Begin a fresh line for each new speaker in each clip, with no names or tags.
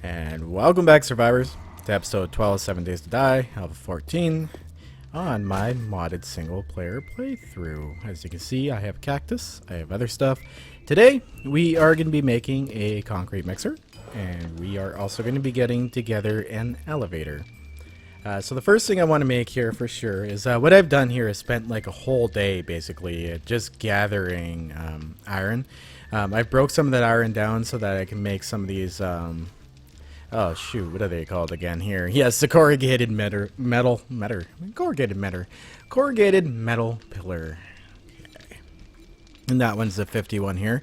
And welcome back, survivors, to episode 12, 7 Days to Die, Alpha 14, on my modded single-player playthrough. As you can see, I have cactus, I have other stuff. Today, we are going to be making a concrete mixer, and we are also going to be getting together an elevator. So the first thing I want to make here for sure is what I've done here is spent like a whole day, basically, just gathering iron. I've broke some of that iron down so that I can make some of these... oh shoot, what are they called again here? Yes, the corrugated corrugated metal pillar. Okay. And that one's the 51 here.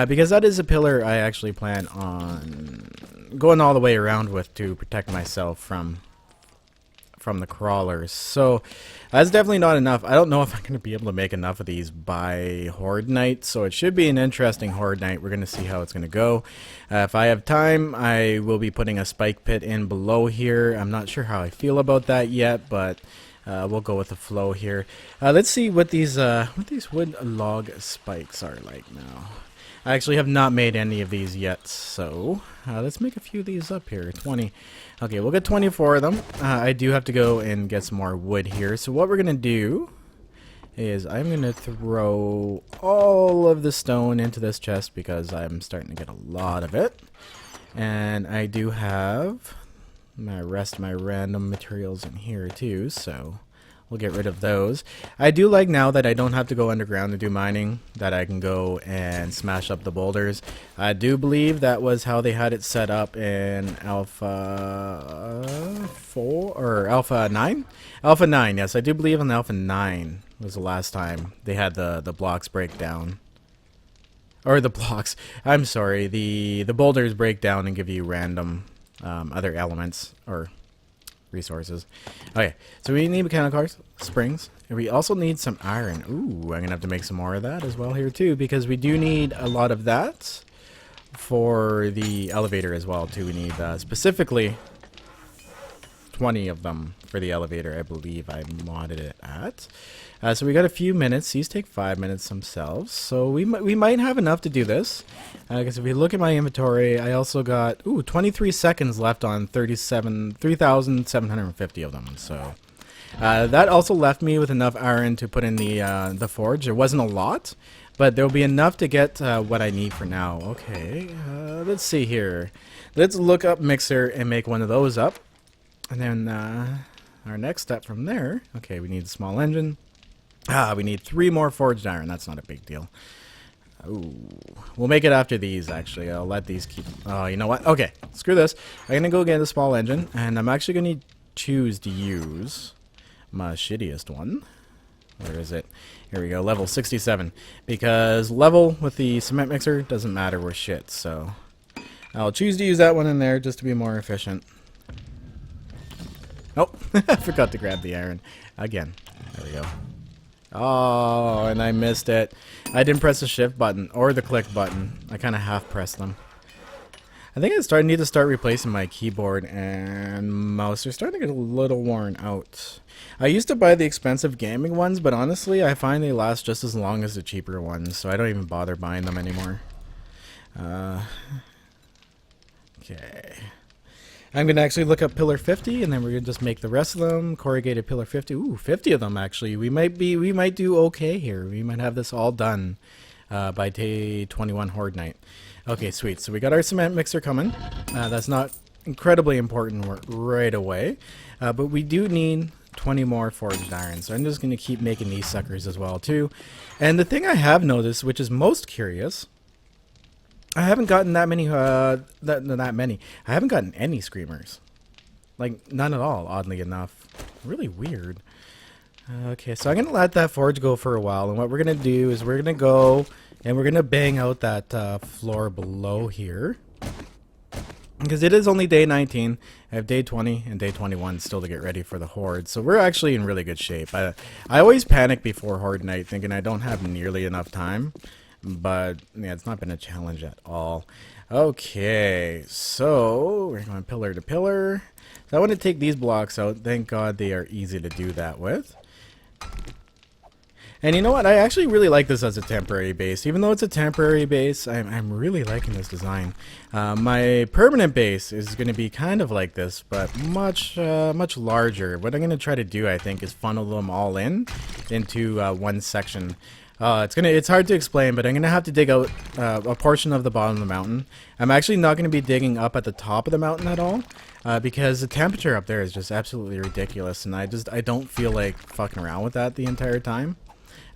Because that is a pillar I actually plan on going all the way around with to protect myself from the crawlers. So that's definitely not enough. I don't know if I'm going to be able to make enough of these by Horde Night, so it should be an interesting Horde Night. We're going to see how it's going to go. If I have time, I will be putting a spike pit in below here. I'm not sure how I feel about that yet, but we'll go with the flow here. Let's see what these wood log spikes are like now. I actually have not made any of these yet, so let's make a few of these up here. 20. Okay, we'll get 24 of them. I do have to go and get some more wood here. So what we're going to do is I'm going to throw all of the stone into this chest because I'm starting to get a lot of it. And I do have my rest of my random materials in here too, so we'll get rid of those. I do like now that I don't have to go underground to do mining, that I can go and smash up the boulders. I do believe that was how they had it set up in Alpha 4 or Alpha 9? Alpha 9, yes, I do believe in Alpha 9 was the last time they had the blocks break down. Or the blocks, I'm sorry, the boulders break down and give you random other elements or resources. Okay, so we need mechanical cars, springs, and we also need some iron. Ooh, I'm gonna have to make some more of that as well here too, because we do need a lot of that for the elevator as well too. We need specifically 20 of them for the elevator. I believe I modded it at. So we got a few minutes. These take 5 minutes themselves, so we might have enough to do this. Because if we look at my inventory, I also got 23 seconds left on 3,750 of them. So that also left me with enough iron to put in the forge. It wasn't a lot, but there'll be enough to get what I need for now. Okay, let's see here. Let's look up mixer and make one of those up, and then our next step from there. Okay, we need a small engine. We need 3 more forged iron. That's not a big deal. Ooh, we'll make it after these, actually. I'll let these keep... Oh, you know what? Okay, screw this. I'm going to go get a small engine, and I'm actually going to choose to use my shittiest one. Where is it? Here we go, level 67. Because level with the cement mixer doesn't matter, we're shit, so... I'll choose to use that one in there just to be more efficient. Oh, I forgot to grab the iron. Again. There we go. Oh, and I missed it. I didn't press the shift button or the click button. I kind of half pressed them. I think I need to start replacing my keyboard and mouse. They're starting to get a little worn out. I used to buy the expensive gaming ones, but honestly, I find they last just as long as the cheaper ones, so I don't even bother buying them anymore. Okay. I'm going to actually look up pillar 50, and then we're going to just make the rest of them. Corrugated pillar 50. Ooh, 50 of them, actually. We might do okay here. We might have this all done by day 21 Horde Night. Okay, sweet. So we got our cement mixer coming. That's not incredibly important right away. But we do need 20 more forged iron. So I'm just going to keep making these suckers as well, too. And the thing I have noticed, which is most curious... I haven't gotten that many, I haven't gotten any screamers. Like, none at all, oddly enough. Really weird. Okay, so I'm going to let that forge go for a while, and what we're going to do is we're going to go, and we're going to bang out that floor below here. Because it is only day 19, I have day 20 and day 21 still to get ready for the Horde, so we're actually in really good shape. I always panic before Horde Night, thinking I don't have nearly enough time. But, yeah, it's not been a challenge at all. Okay, so we're going pillar to pillar. So I want to take these blocks out. Thank God they are easy to do that with. And you know what? I actually really like this as a temporary base. Even though it's a temporary base, I'm really liking this design. My permanent base is going to be kind of like this, but much larger. What I'm going to try to do, I think, is funnel them all into one section. It's hard to explain, but I'm gonna have to dig out a portion of the bottom of the mountain. I'm actually not gonna be digging up at the top of the mountain at all, because the temperature up there is just absolutely ridiculous, and I don't feel like fucking around with that the entire time.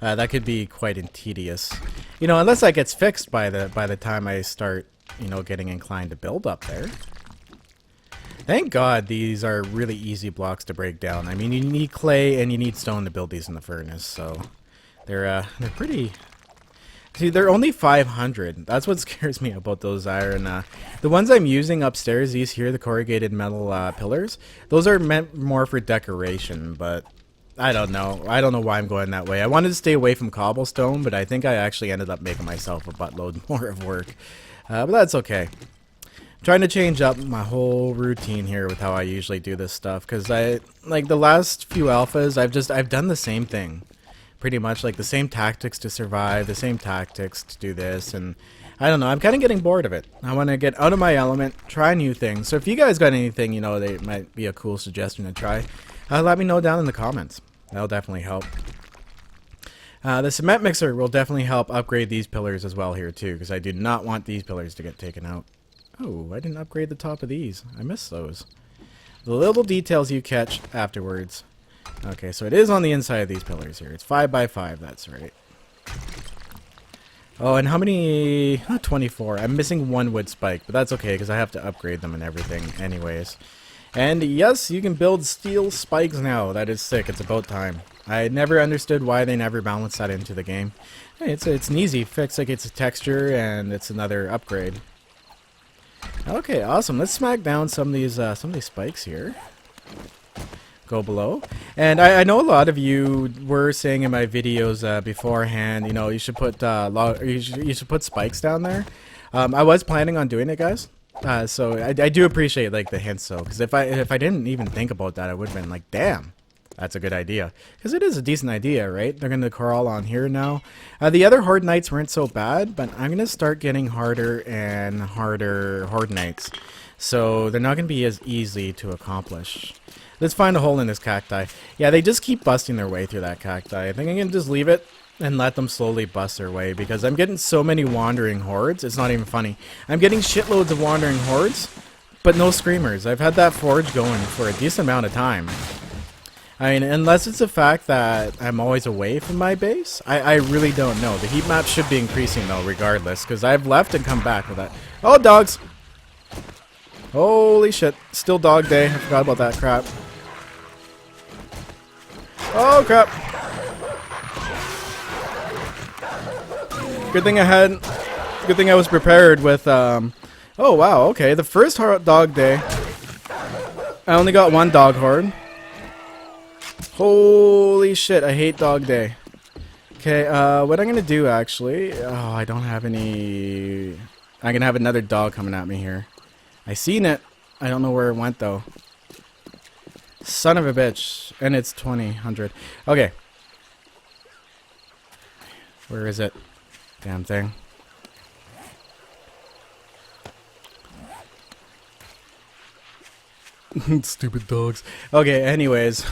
That could be quite tedious, you know, unless that gets fixed by the time I start, you know, getting inclined to build up there. Thank God these are really easy blocks to break down. I mean, you need clay and you need stone to build these in the furnace, so. They're pretty... See, they're only 500. That's what scares me about those iron. The ones I'm using upstairs, these here, the corrugated metal pillars, those are meant more for decoration, but I don't know. I don't know why I'm going that way. I wanted to stay away from cobblestone, but I think I actually ended up making myself a buttload more of work. But that's okay. I'm trying to change up my whole routine here with how I usually do this stuff, because like the last few alphas, I've done the same thing. Pretty much like the same tactics to survive, the same tactics to do this, and I don't know, I'm kind of getting bored of it. I want to get out of my element, try new things. So if you guys got anything, you know, that might be a cool suggestion to try, let me know down in the comments. That'll definitely help. The cement mixer will definitely help upgrade these pillars as well here too, because I do not want these pillars to get taken out. Oh, I didn't upgrade the top of these. I missed those. The little details you catch afterwards. Okay, so it is on the inside of these pillars here. It's 5 by 5, that's right. Oh, and how many? 24. I'm missing one wood spike, but that's okay because I have to upgrade them and everything anyways. And yes, you can build steel spikes now. That is sick. It's about time. I never understood why they never balanced that into the game. Hey, it's an easy fix. Like, it's a texture and it's another upgrade. Okay, awesome. Let's smack down some of these spikes here. Go below. And I know a lot of you were saying in my videos beforehand, you know, you should put you should put spikes down there. I was planning on doing it, guys. So I do appreciate like the hints though, because if I didn't even think about that, I would have been like, damn, that's a good idea. Because it is a decent idea, right? They're gonna crawl on here now. The other Horde Knights weren't so bad, but I'm gonna start getting harder and harder Horde Knights. So they're not gonna be as easy to accomplish. Let's find a hole in this cacti. Yeah, they just keep busting their way through that cacti. I think I can just leave it and let them slowly bust their way, because I'm getting so many wandering hordes. It's not even funny. I'm getting shitloads of wandering hordes, but no screamers. I've had that forge going for a decent amount of time. I mean, unless it's the fact that I'm always away from my base, I really don't know. The heat map should be increasing though, regardless, because I've left and come back with that. Oh, dogs! Holy shit. Still dog day. I forgot about that crap. Oh crap! Good thing I was prepared with, oh wow, okay, the first dog day, I only got one dog horde. Holy shit, I hate dog day. Okay, what I'm gonna do actually, oh, I don't have any, I'm gonna have another dog coming at me here. I seen it, I don't know where it went though. Son of a bitch. And it's 2000. Okay. Where is it? Damn thing. Stupid dogs. Okay, anyways.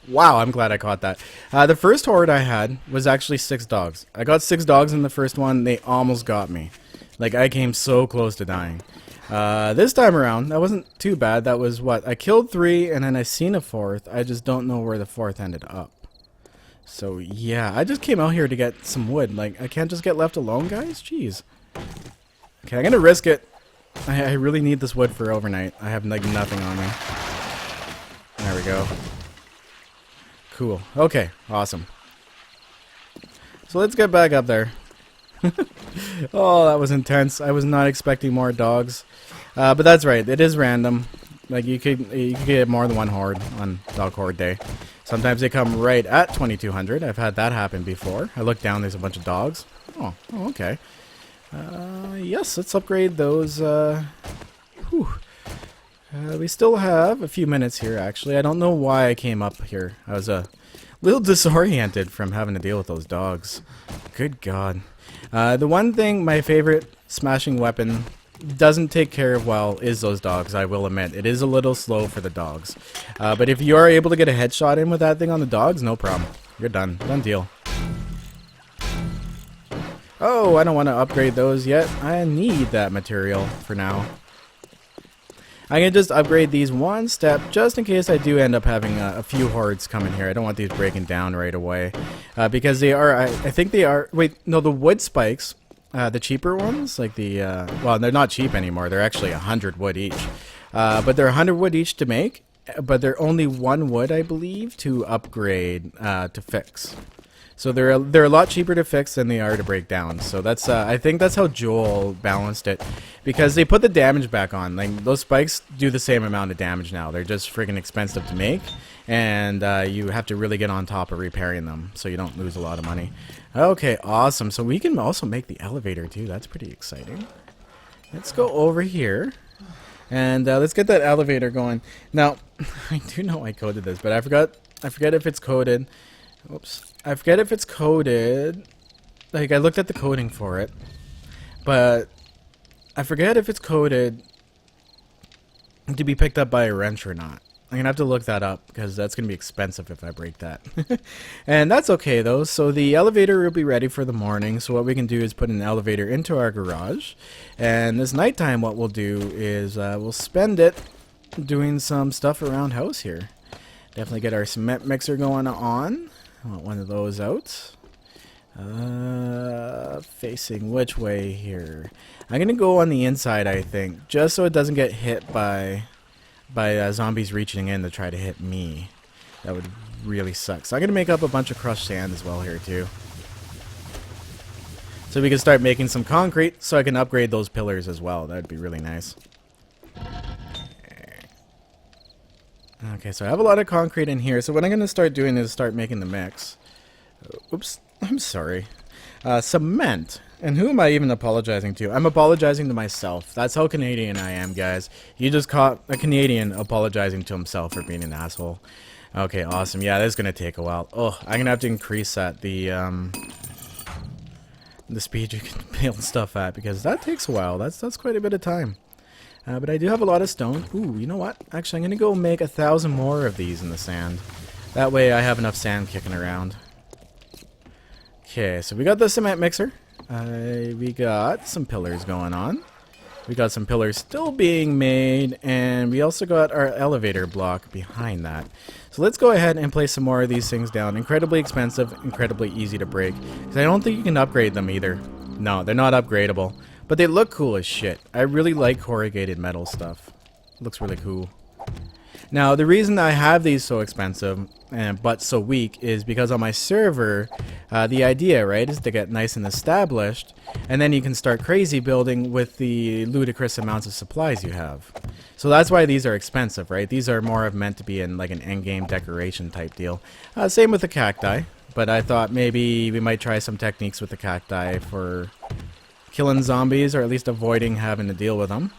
Wow, I'm glad I caught that. The first horde I had was actually 6 dogs. I got 6 dogs in the first one. They almost got me. Like, I came so close to dying. This time around, that wasn't too bad. That was what? I killed 3 and then I seen a 4th. I just don't know where the 4th ended up. So yeah, I just came out here to get some wood. Like, I can't just get left alone, guys? Jeez. Okay, I'm gonna risk it. I really need this wood for overnight. I have like nothing on me. There we go. Cool. Okay, awesome. So let's get back up there. Oh, that was intense. I was not expecting more dogs. But that's right, it is random. Like, you could get more than one horde on dog horde day. Sometimes they come right at 2200. I've had that happen before. I look down, there's a bunch of dogs. Oh okay. Yes, let's upgrade those. We still have a few minutes here, actually. I don't know why I came up here. I was a little disoriented from having to deal with those dogs. Good God. The one thing, my favorite smashing weapon doesn't take care of well is those dogs, I will admit. It is a little slow for the dogs. But if you are able to get a headshot in with that thing on the dogs, no problem. You're done. Done deal. Oh, I don't want to upgrade those yet. I need that material for now. I'm going to just upgrade these one step just in case I do end up having a few hordes coming here. I don't want these breaking down right away. Because they are, I think they are, wait, no, the wood spikes, the cheaper ones, like the, well, they're not cheap anymore. They're actually 100 wood each. But they're 100 wood each to make, but they're only 1 wood, I believe, to upgrade, to fix. So they're a lot cheaper to fix than they are to break down. So that's I think that's how Joel balanced it, because they put the damage back on. Like those spikes do the same amount of damage now. They're just freaking expensive to make, and you have to really get on top of repairing them so you don't lose a lot of money. Okay, awesome. So we can also make the elevator too. That's pretty exciting. Let's go over here. And let's get that elevator going. Now, I do know I coded this, but I forget if it's coded. Oops. I forget if it's coded. Like, I looked at the coding for it, but I forget if it's coded to be picked up by a wrench or not. I'm gonna have to look that up because that's gonna be expensive if I break that. And that's okay though. So the elevator will be ready for the morning. So what we can do is put an elevator into our garage, and this nighttime what we'll do is we'll spend it doing some stuff around house here. Definitely get our cement mixer going on. I want one of those out. Facing which way here? I'm gonna go on the inside, I think, just so it doesn't get hit by zombies reaching in to try to hit me. That would really suck. So I'm gonna make up a bunch of crushed sand as well here too, so we can start making some concrete, so I can upgrade those pillars as well. That would be really nice. Okay, so I have a lot of concrete in here. So what I'm going to start doing is start making the mix. Oops, I'm sorry. Cement. And who am I even apologizing to? I'm apologizing to myself. That's how Canadian I am, guys. You just caught a Canadian apologizing to himself for being an asshole. Okay, awesome. Yeah, that's going to take a while. Oh, I'm going to have to increase that, the speed you can build stuff at, because that takes a while. That's quite a bit of time. But I do have a lot of stone. Ooh, you know what? Actually, I'm going to go make 1,000 more of these in the sand. That way I have enough sand kicking around. Okay, so we got the cement mixer. We got some pillars going on. We got some pillars still being made. And we also got our elevator block behind that. So let's go ahead and place some more of these things down. Incredibly expensive, incredibly easy to break. Because I don't think you can upgrade them either. No, they're not upgradable. But they look cool as shit. I really like corrugated metal stuff. It looks really cool. Now, the reason I have these so expensive, but so weak, is because on my server, the idea, right, is to get nice and established, and then you can start crazy building with the ludicrous amounts of supplies you have. So that's why these are expensive, right? These are more of meant to be in like an endgame decoration type deal. Same with the cacti, but I thought maybe we might try some techniques with the cacti for killing zombies, or at least avoiding having to deal with them.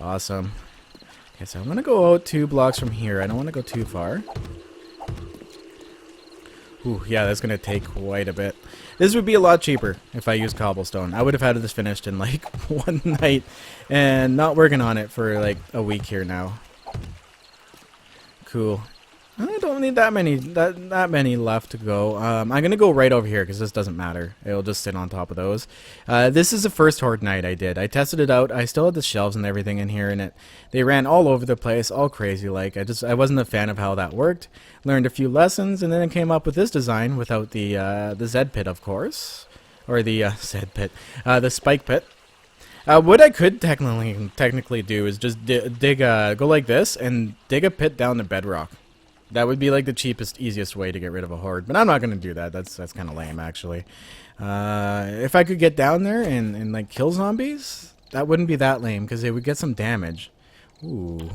Awesome. Okay, so I'm gonna go out 2 blocks from here. I don't want to go too far. Ooh, yeah, that's gonna take quite a bit. This would be a lot cheaper if I used cobblestone. I would have had this finished in like 1 night, and not working on it for like a week here now. Cool. I don't need that many left to go. I'm gonna go right over here because this doesn't matter. It'll just sit on top of those. This is the first horde night I did. I tested it out. I still had the shelves and everything in here, and they ran all over the place, all crazy. Like I wasn't a fan of how that worked. Learned a few lessons, and then I came up with this design without the Z pit, of course, or the Z pit, the spike pit. What I could technically do is just go like this and dig a pit down to bedrock. That would be like the cheapest, easiest way to get rid of a horde. But I'm not going to do that. That's kind of lame, actually. If I could get down there and like kill zombies, that wouldn't be that lame because they would get some damage. Ooh.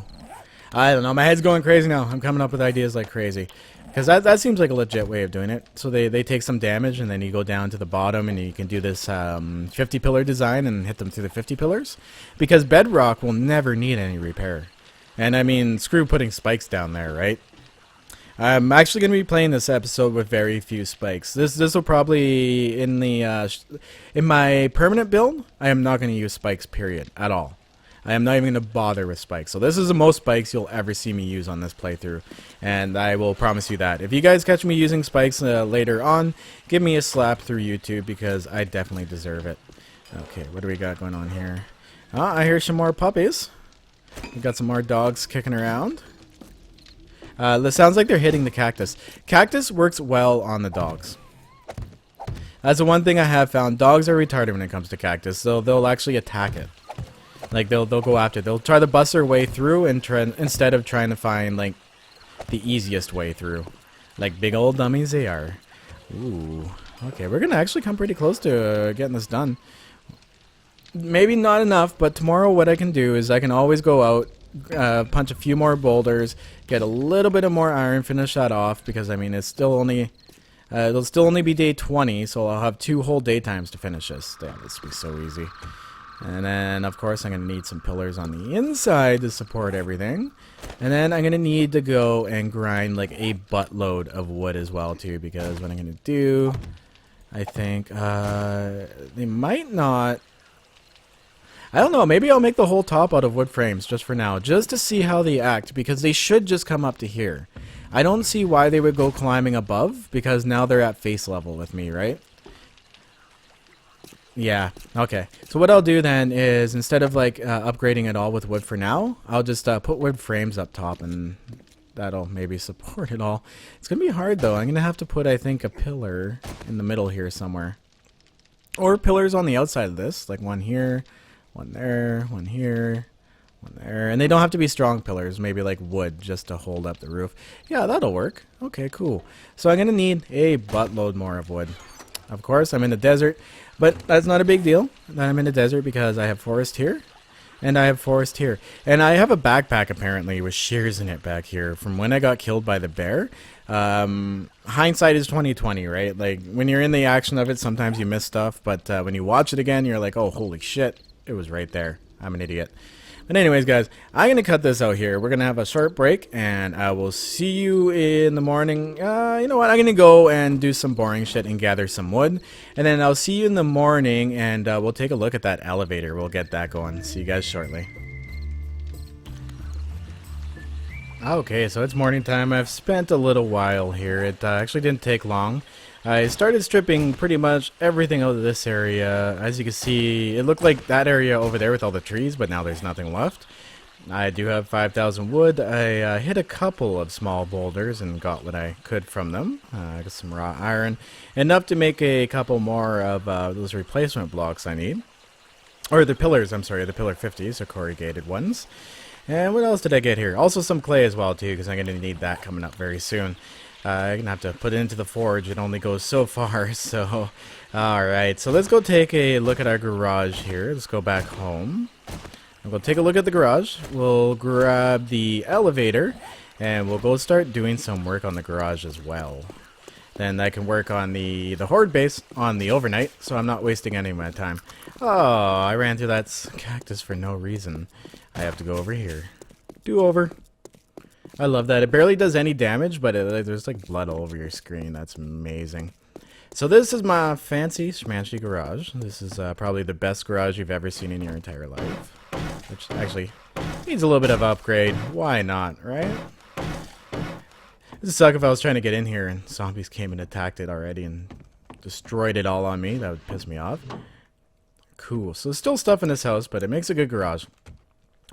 I don't know. My head's going crazy now. I'm coming up with ideas like crazy. Because that seems like a legit way of doing it. So they take some damage and then you go down to the bottom and you can do this 50 pillar design and hit them through the 50 pillars. Because bedrock will never need any repair. And I mean, screw putting spikes down there, right? I'm actually going to be playing this episode with very few spikes. This will probably in the in my permanent build. I am not going to use spikes, period, at all. I am not even going to bother with spikes. So this is the most spikes you'll ever see me use on this playthrough, and I will promise you that. If you guys catch me using spikes later on, give me a slap through YouTube because I definitely deserve it. Okay, what do we got going on here? I hear some more puppies. We got some more dogs kicking around. This sounds like they're hitting the cactus. Cactus works well on the dogs. That's the one thing I have found. Dogs are retarded when it comes to cactus, so they'll actually attack it. Like they'll go after it. They'll try to bust their way through and instead of trying to find like the easiest way through. Like big old dummies they are. Ooh. Okay, we're gonna actually come pretty close to getting this done. Maybe not enough, but tomorrow what I can do is I can always go out, punch a few more boulders, get a little bit of more iron, finish that off, because I mean it's still only it'll still only be day 20, so I'll have 2 whole daytimes to finish this. Damn, this will be so easy. And then of course I'm gonna need some pillars on the inside to support everything, and then I'm gonna need to go and grind like a buttload of wood as well too, because what I'm gonna do, I think they might not. I don't know, maybe I'll make the whole top out of wood frames just for now, just to see how they act, because they should just come up to here. I don't see why they would go climbing above, because now they're at face level with me, right? Yeah, okay. So what I'll do then is, instead of like upgrading it all with wood for now, I'll just put wood frames up top, and that'll maybe support it all. It's going to be hard though. I'm going to have to put, I think, a pillar in the middle here somewhere. Or pillars on the outside of this, like one here. One there, one here, one there. And they don't have to be strong pillars, maybe like wood just to hold up the roof. Yeah, that'll work. Okay, cool. So I'm going to need a buttload more of wood. Of course, I'm in the desert, but that's not a big deal that I'm in the desert because I have forest here and I have forest here. And I have a backpack apparently with shears in it back here from when I got killed by the bear. Hindsight is 20/20, right? Like when you're in the action of it, sometimes you miss stuff, but when you watch it again, you're like, oh, holy shit. It was right there. I'm an idiot. But anyways, guys, I'm going to cut this out here. We're going to have a short break, and I will see you in the morning. You know what? I'm going to go and do some boring shit and gather some wood. And then I'll see you in the morning, and we'll take a look at that elevator. We'll get that going. See you guys shortly. Okay, so it's morning time. I've spent a little while here. It actually didn't take long. I started stripping pretty much everything out of this area. As you can see, it looked like that area over there with all the trees, but now there's nothing left. I do have 5,000 wood. I hit a couple of small boulders and got what I could from them. I got some raw iron. Enough to make a couple more of those replacement blocks I need. Or the pillars, I'm sorry, the pillar 50s, or corrugated ones. And what else did I get here? Also some clay as well too, because I'm going to need that coming up very soon. I'm going to have to put it into the forge. It only goes so far, so... Alright, so let's go take a look at our garage here. Let's go back home. We'll take a look at the garage. We'll grab the elevator, and we'll go start doing some work on the garage as well. Then I can work on the horde base on the overnight, so I'm not wasting any of my time. Oh, I ran through that cactus for no reason. I have to go over here. Do over. I love that. It barely does any damage, but there's like blood all over your screen. That's amazing. So this is my fancy schmancy garage. This is probably the best garage you've ever seen in your entire life. Which actually needs a little bit of upgrade. Why not, right? This would suck if I was trying to get in here and zombies came and attacked it already and destroyed it all on me. That would piss me off. Cool. So there's still stuff in this house, but it makes a good garage.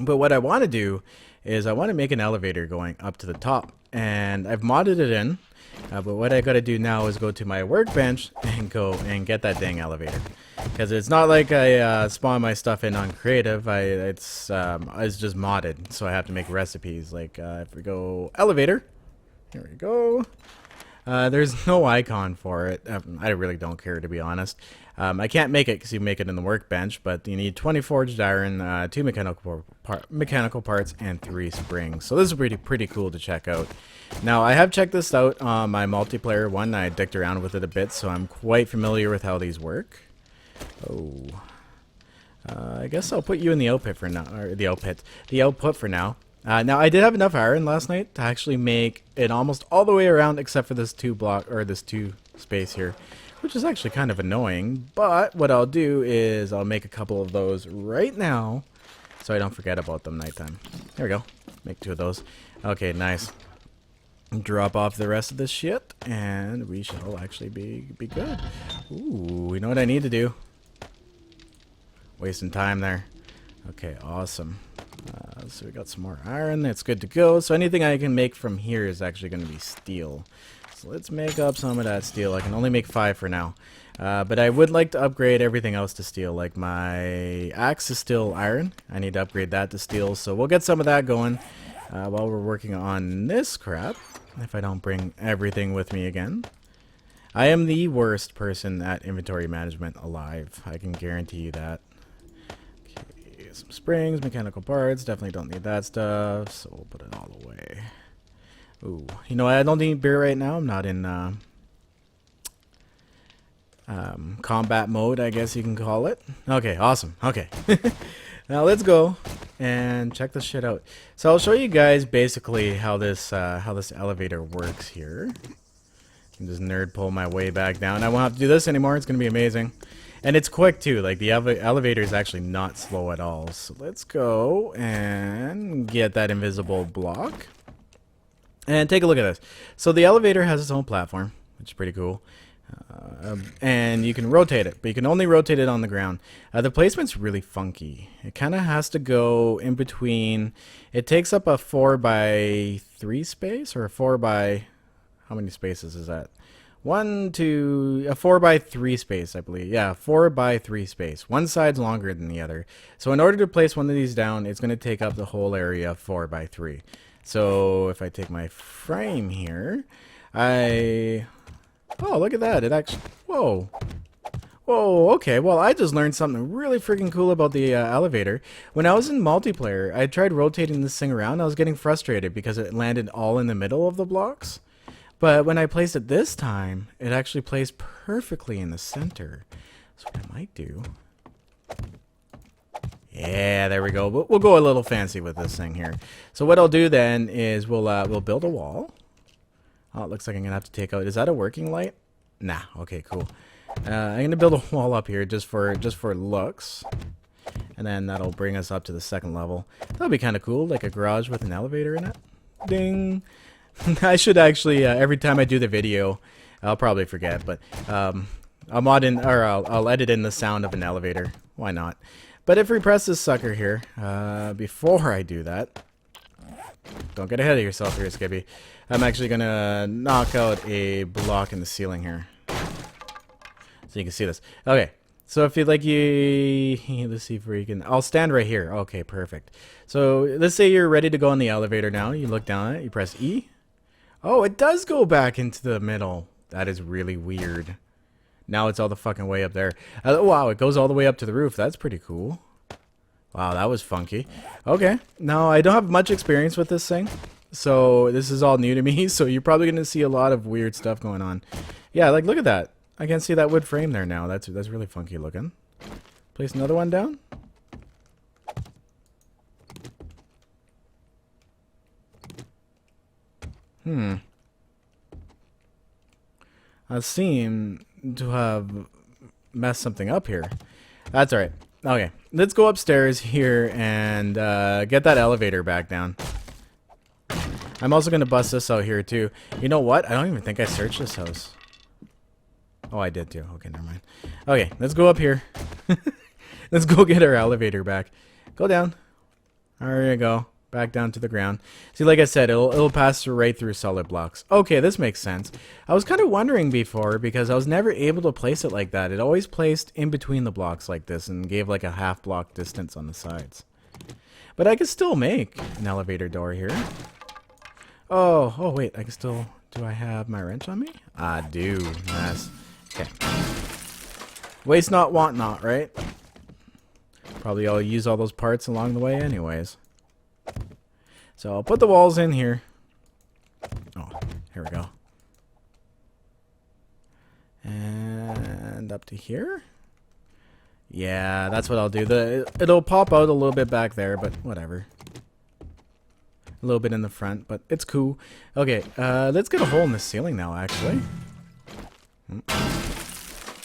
But what I want to do is I want to make an elevator going up to the top. And I've modded it in. But what I got to do now is go to my workbench and go and get that dang elevator. Because it's not like I spawn my stuff in on creative. It's just modded. So I have to make recipes. Like if we go elevator. Here we go. There's no icon for it. I really don't care, to be honest. I can't make it because you make it in the workbench, but you need 20 forged iron, 2 mechanical parts, and 3 springs. So this is pretty cool to check out. Now, I have checked this out on my multiplayer one. I dicked around with it a bit, so I'm quite familiar with how these work. Oh. I guess I'll put you in the output for now, or the output for now. Now I did have enough iron last night to actually make it almost all the way around except for this this two space here, which is actually kind of annoying. But what I'll do is I'll make a couple of those right now so I don't forget about them nighttime. There we go. Make 2 of those. Okay, nice. Drop off the rest of this shit and we shall actually be good. Ooh, you know what I need to do? Wasting time there. Okay, awesome. So we got some more iron. It's good to go. So anything I can make from here is actually going to be steel. So let's make up some of that steel. I can only make 5 for now. But I would like to upgrade everything else to steel. Like my axe is still iron. I need to upgrade that to steel. So we'll get some of that going while we're working on this crap. If I don't bring everything with me again. I am the worst person at inventory management alive. I can guarantee you that. Okay, some springs, mechanical parts. Definitely don't need that stuff. So we'll put it all away. Ooh, you know, I don't need beer right now. I'm not in combat mode, I guess you can call it. Okay, awesome. Okay. Now let's go and check this shit out. So I'll show you guys basically how this elevator works here. I can just nerd pull my way back down. I won't have to do this anymore. It's going to be amazing. And it's quick too. Like the elevator is actually not slow at all. So let's go and get that invisible block. And take a look at this. So the elevator has its own platform, which is pretty cool. And you can rotate it, but you can only rotate it on the ground. The placement's really funky. It kind of has to go in between. It takes up a 4x3 space, or a 4 by... How many spaces is that? 1, 2... A 4x3 space, I believe. Yeah, 4x3 space. One side's longer than the other. So in order to place one of these down, it's going to take up the whole area of 4x3. So if I take my frame here, Oh, look at that. It actually... Whoa. Whoa, okay. Well, I just learned something really freaking cool about the elevator. When I was in multiplayer, I tried rotating this thing around. I was getting frustrated because it landed all in the middle of the blocks. But when I placed it this time, it actually placed perfectly in the center. So what I might do... Yeah, there we go. We'll go a little fancy with this thing here. So what I'll do then is we'll build a wall. Oh, it looks like I'm going to have to take out... Is that a working light? Nah. Okay, cool. I'm going to build a wall up here just for looks. And then that'll bring us up to the 2nd level. That'll be kind of cool, like a garage with an elevator in it. Ding! I should actually, every time I do the video, I'll probably forget, but I'll edit in the sound of an elevator. Why not? But if we press this sucker here, before I do that... Don't get ahead of yourself here, Skippy. I'm actually going to knock out a block in the ceiling here. So you can see this. Okay. So if you'd like let's see if we can... I'll stand right here. Okay, perfect. So let's say you're ready to go on the elevator now. You look down at it. You press E. Oh, it does go back into the middle. That is really weird. Now it's all the fucking way up there. Wow, it goes all the way up to the roof. That's pretty cool. Wow, that was funky. Okay. Now, I don't have much experience with this thing. So, this is all new to me. So, you're probably going to see a lot of weird stuff going on. Yeah, like, look at that. I can see that wood frame there now. That's really funky looking. Place another one down. I seem to have messed something up here. That's alright. Okay, let's go upstairs here and get that elevator back down. I'm also going to bust this out here too. You know what? I don't even think I searched this house. Oh, I did too. Okay, never mind. Okay, let's go up here. Let's go get our elevator back. Go down. There you go. Back down to the ground. See, like I said, it'll pass right through solid blocks. Okay, this makes sense. I was kind of wondering before because I was never able to place it like that. It always placed in between the blocks like this and gave like a half block distance on the sides. But I could still make an elevator door here. Oh wait, I can still... Do I have my wrench on me? I do. Nice. Okay. Waste not, want not, right? Probably I'll use all those parts along the way anyways. So I'll put the walls in here. Oh, here we go. And up to here. Yeah, that's what I'll do. It'll pop out a little bit back there, but whatever. A little bit in the front, but it's cool. Okay, let's get a hole in the ceiling now, actually.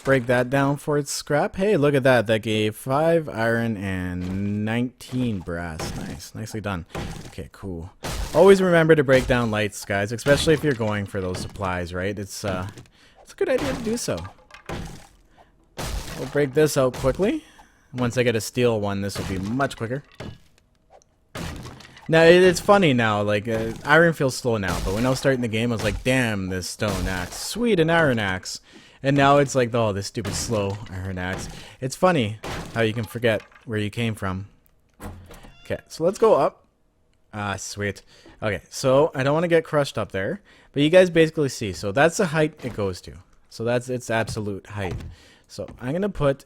Break that down for its scrap. Hey, look at that. That gave 5 iron and 19 brass. Nice. Nicely done. Okay, cool. Always remember to break down lights, guys, especially if you're going for those supplies, right? It's a good idea to do so. We'll break this out quickly. Once I get a steel one, this will be much quicker. Now, it's funny now, like, iron feels slow now, but when I was starting the game, I was like, damn, this stone axe. Sweet, an iron axe. And now it's like, oh, this stupid slow iron axe. It's funny how you can forget where you came from. Okay, so let's go up. Ah, sweet. Okay, so I don't want to get crushed up there, but you guys basically see. So that's the height it goes to. So that's its absolute height. So I'm going to put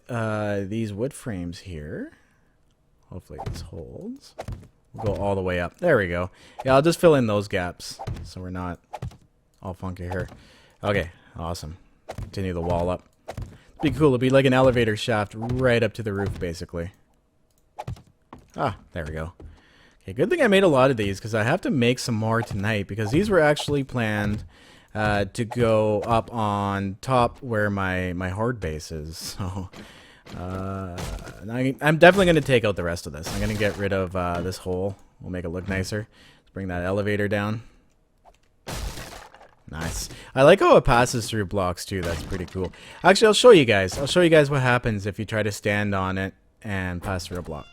these wood frames here. Hopefully this holds. We'll go all the way up. There we go. Yeah, I'll just fill in those gaps so we're not all funky here. Okay, awesome. Continue the wall up. It'd be cool. It'd be like an elevator shaft right up to the roof, basically. Ah, there we go. Okay, good thing I made a lot of these, because I have to make some more tonight, because these were actually planned to go up on top where my horde base is. So, I'm definitely going to take out the rest of this. I'm going to get rid of this hole. We'll make it look nicer. Let's bring that elevator down. Nice. I like how it passes through blocks too. That's pretty cool. Actually, I'll show you guys. I'll show you guys what happens if you try to stand on it and pass through a block.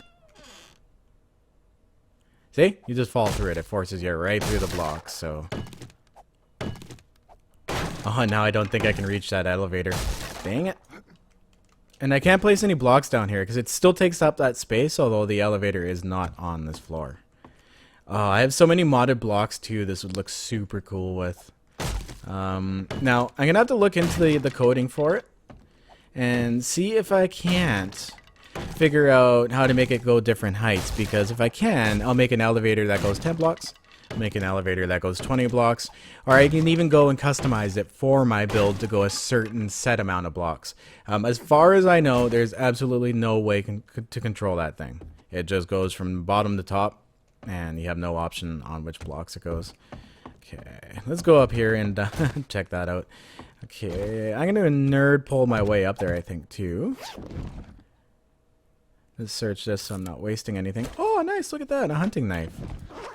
See? You just fall through it. It forces you right through the blocks, so... Oh, now I don't think I can reach that elevator. Dang it. And I can't place any blocks down here because it still takes up that space, although the elevator is not on this floor. Oh, I have so many modded blocks too. This would look super cool with. Now, I'm going to have to look into the coding for it and see if I can't figure out how to make it go different heights, because if I can, I'll make an elevator that goes 10 blocks, make an elevator that goes 20 blocks, or I can even go and customize it for my build to go a certain set amount of blocks. As far as I know, there's absolutely no way to control that thing. It just goes from bottom to top, and you have no option on which blocks it goes. Okay, let's go up here and check that out. Okay, I'm going to nerd pull my way up there, I think, too. Let's search this so I'm not wasting anything. Oh, nice, look at that, a hunting knife.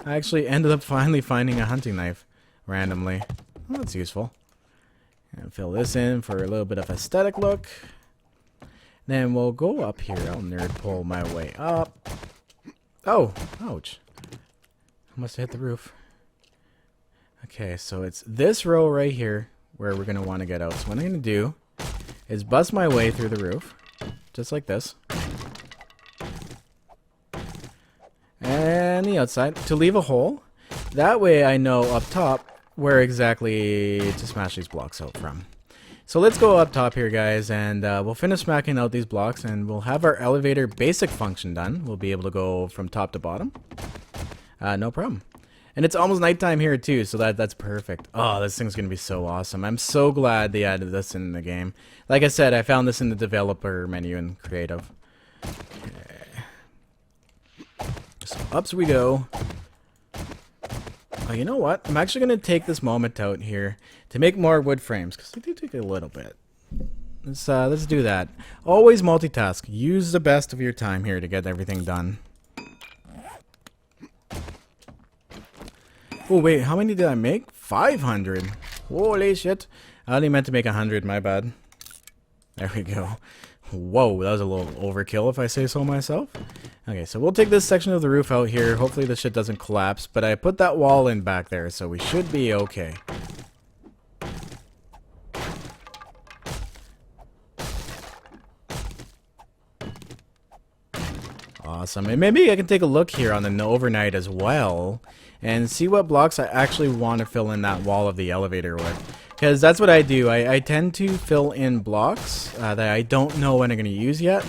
I actually ended up finally finding a hunting knife randomly. Well, that's useful. And fill this in for a little bit of aesthetic look. Then we'll go up here. I'll nerd pull my way up. Oh, ouch. I must have hit the roof. Okay, so it's this row right here where we're going to want to get out. So what I'm going to do is bust my way through the roof, just like this. And the outside to leave a hole. That way I know up top where exactly to smash these blocks out from. So let's go up top here, guys, and we'll finish smacking out these blocks, and we'll have our elevator basic function done. We'll be able to go from top to bottom. No problem. And it's almost nighttime here too, so that's perfect. Oh, this thing's gonna be so awesome. I'm so glad they added this in the game. Like I said, I found this in the developer menu in creative. Okay. So ups we go. Oh, you know what? I'm actually gonna take this moment out here to make more wood frames, because they do take a little bit. Let's do that. Always multitask. Use the best of your time here to get everything done. Oh wait, how many did I make? 500. Holy shit. I only meant to make 100, my bad. There we go. Whoa, that was a little overkill if I say so myself. Okay, so we'll take this section of the roof out here. Hopefully this shit doesn't collapse, but I put that wall in back there, so we should be okay. Awesome. And maybe I can take a look here on the overnight as well and see what blocks I actually want to fill in that wall of the elevator with. Because that's what I do. I tend to fill in blocks that I don't know when I'm going to use yet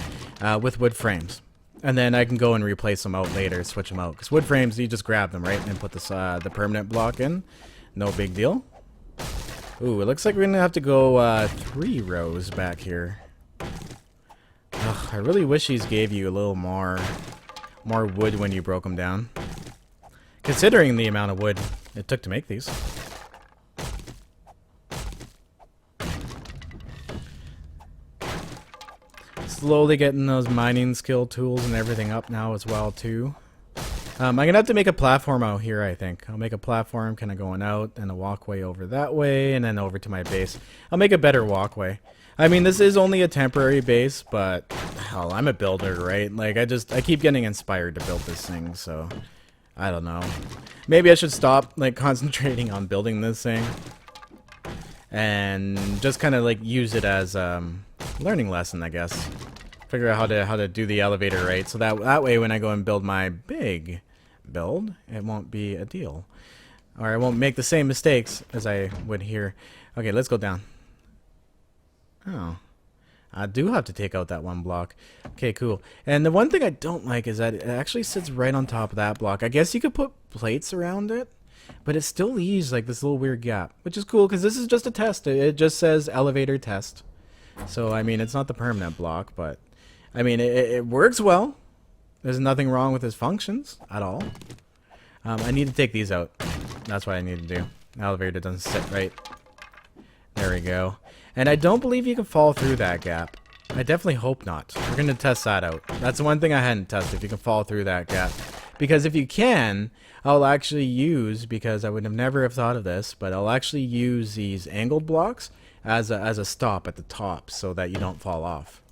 with wood frames. And then I can go and replace them out later, switch them out. Because wood frames, you just grab them, right? And put this, the permanent block in. No big deal. Ooh, it looks like we're going to have to go 3 rows back here. Ugh, I really wish these gave you a little more wood when you broke them down. Considering the amount of wood it took to make these. Slowly getting those mining skill tools and everything up now as well too. I'm gonna have to make a platform out here, I think. I'll make a platform kind of going out and a walkway over that way and then over to my base. I'll make a better walkway. I mean, this is only a temporary base, but hell, I'm a builder, right? Like, I keep getting inspired to build this thing, so I don't know. Maybe I should stop, like, concentrating on building this thing and just kind of, like, use it as learning lesson, I guess. Figure out how to do the elevator right, so that way when I go and build my big build, it won't be a deal, or I won't make the same mistakes as I would here. Okay, let's go down. Oh, I do have to take out that one block. Okay, cool. And the one thing I don't like is that it actually sits right on top of that block. I guess you could put plates around it, but it still leaves like this little weird gap, which is cool because this is just a test. It just says elevator test. So, I mean, it's not the permanent block, but, I mean, it works well. There's nothing wrong with its functions at all. I need to take these out. That's what I need to do. The elevator doesn't sit right. There we go. And I don't believe you can fall through that gap. I definitely hope not. We're going to test that out. That's the one thing I hadn't tested, if you can fall through that gap. Because if you can, I'll actually use, because I would have never have thought of this, but I'll actually use these angled blocks as a stop at the top so that you don't fall off.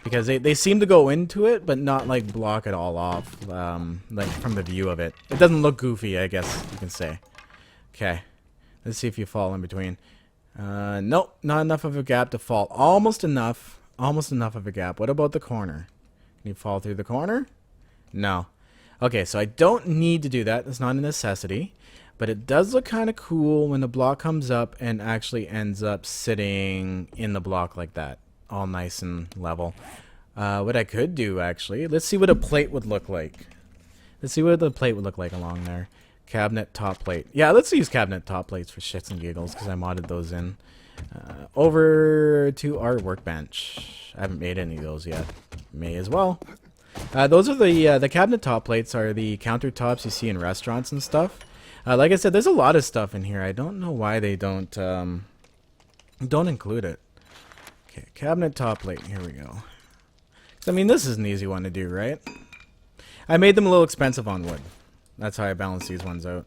Because they seem to go into it, but not like block it all off, like from the view of it. It doesn't look goofy, I guess you can say. Okay, let's see if you fall in between. Nope, not enough of a gap to fall. Almost enough of a gap. What about the corner? Can you fall through the corner? No. Okay, so I don't need to do that. That's not a necessity. But it does look kind of cool when the block comes up and actually ends up sitting in the block like that. All nice and level. What I could do, actually, let's see what a plate would look like. Let's see what the plate would look like along there. Cabinet top plate. Yeah, let's use cabinet top plates for shits and giggles because I modded those in. Over to our workbench. I haven't made any of those yet. May as well. Those are the cabinet top plates are the countertops you see in restaurants and stuff. Like I said, there's a lot of stuff in here. I don't know why they don't include it. Okay, cabinet top plate. Here we go. I mean, this is an easy one to do, right? I made them a little expensive on wood. That's how I balance these ones out.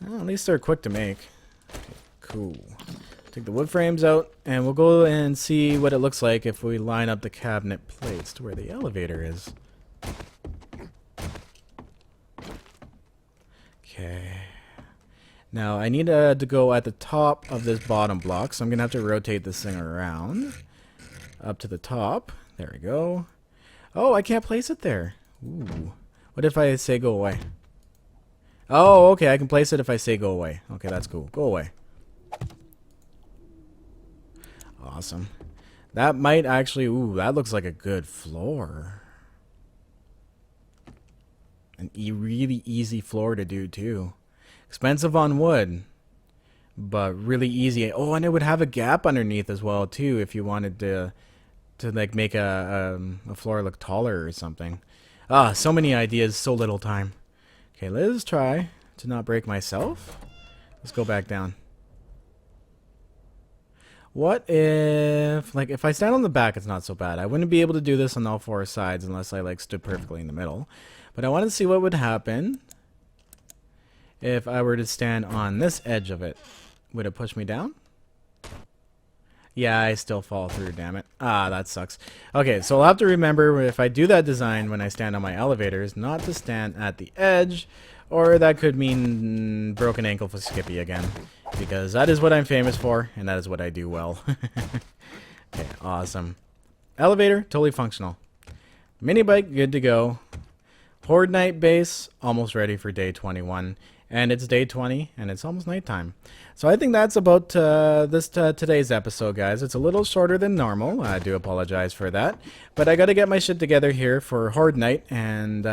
Well, at least they're quick to make. Okay, cool. Take the wood frames out, and we'll go and see what it looks like if we line up the cabinet plates to where the elevator is. Okay. Now, I need to go at the top of this bottom block, so I'm going to have to rotate this thing around. Up to the top. There we go. Oh, I can't place it there. Ooh. What if I say go away? Oh, okay, I can place it if I say go away. Okay, that's cool. Go away. Awesome. That might actually... Ooh, that looks like a good floor. An really easy floor to do, too. Expensive on wood, but really easy. Oh, and it would have a gap underneath as well, too, if you wanted to like make a floor look taller or something. Ah, so many ideas, so little time. Okay, let's try to not break myself. Let's go back down. What if, like, if I stand on the back, it's not so bad. I wouldn't be able to do this on all four sides unless I, like, stood perfectly in the middle. But I wanted to see what would happen if I were to stand on this edge of it. Would it push me down? Yeah, I still fall through, damn it. Ah, that sucks. Okay, so I'll have to remember if I do that design when I stand on my elevators, not to stand at the edge, or that could mean broken ankle for Skippy again. Because that is what I'm famous for, and that is what I do well. Okay, awesome. Elevator, totally functional. Mini bike, good to go. Horde Night base, almost ready for day 21. And it's day 20, and it's almost nighttime. So I think that's about today's episode, guys. It's a little shorter than normal. I do apologize for that. But I got to get my shit together here for Horde Night, and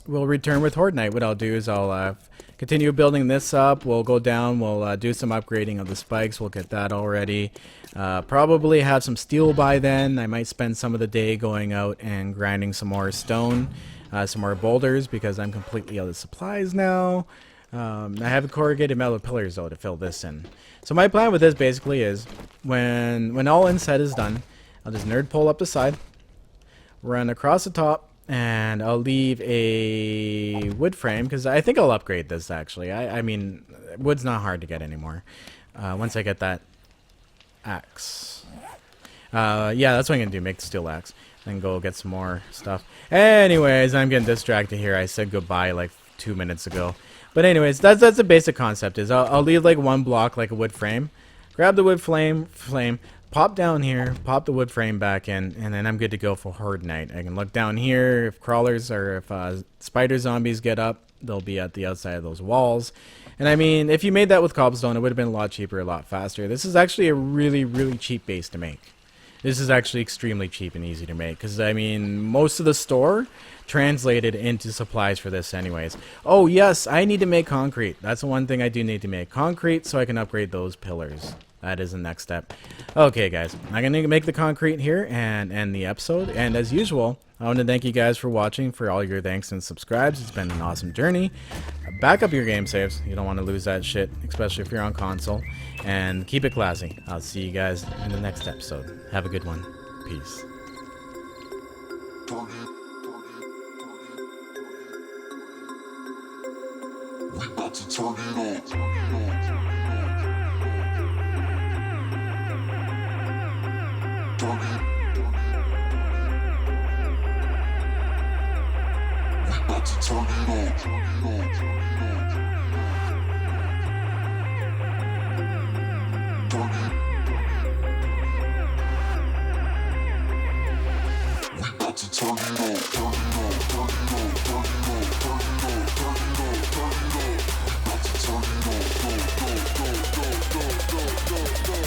we'll return with Horde Night. What I'll do is I'll continue building this up. We'll go down. We'll do some upgrading of the spikes. We'll get that already. Probably have some steel by then. I might spend some of the day going out and grinding some more stone, some more boulders, because I'm completely out of supplies now. I have corrugated metal pillars though to fill this in. So my plan with this basically is when all inset is done, I'll just nerd pole up the side, run across the top, and I'll leave a wood frame because I think I'll upgrade this actually. I mean, wood's not hard to get anymore. Once I get that axe. Yeah, that's what I'm gonna do, make the steel axe. Then go get some more stuff. Anyways, I'm getting distracted here. I said goodbye like 2 minutes ago. But anyways, that's the basic concept is I'll leave like one block like a wood frame. Grab the wood flame, pop down here, pop the wood frame back in, and then I'm good to go for Horde Night. I can look down here if crawlers or if spider zombies get up, they'll be at the outside of those walls. And I mean, if you made that with cobblestone, it would have been a lot cheaper, a lot faster. This is actually a really, really cheap base to make. This is actually extremely cheap and easy to make because, I mean, most of the store translated into supplies for this anyways. Oh, yes, I need to make concrete. That's the one thing I do need to make. Concrete so I can upgrade those pillars. That is the next step. Okay, guys, I'm going to make the concrete here and end the episode. And as usual, I want to thank you guys for watching, for all your thanks and subscribes. It's been an awesome journey. Back up your game saves. You don't want to lose that shit, especially if you're on console. And keep it classy. I'll see you guys in the next episode. Have a good one. Peace. We about to turn it on. Turn it on.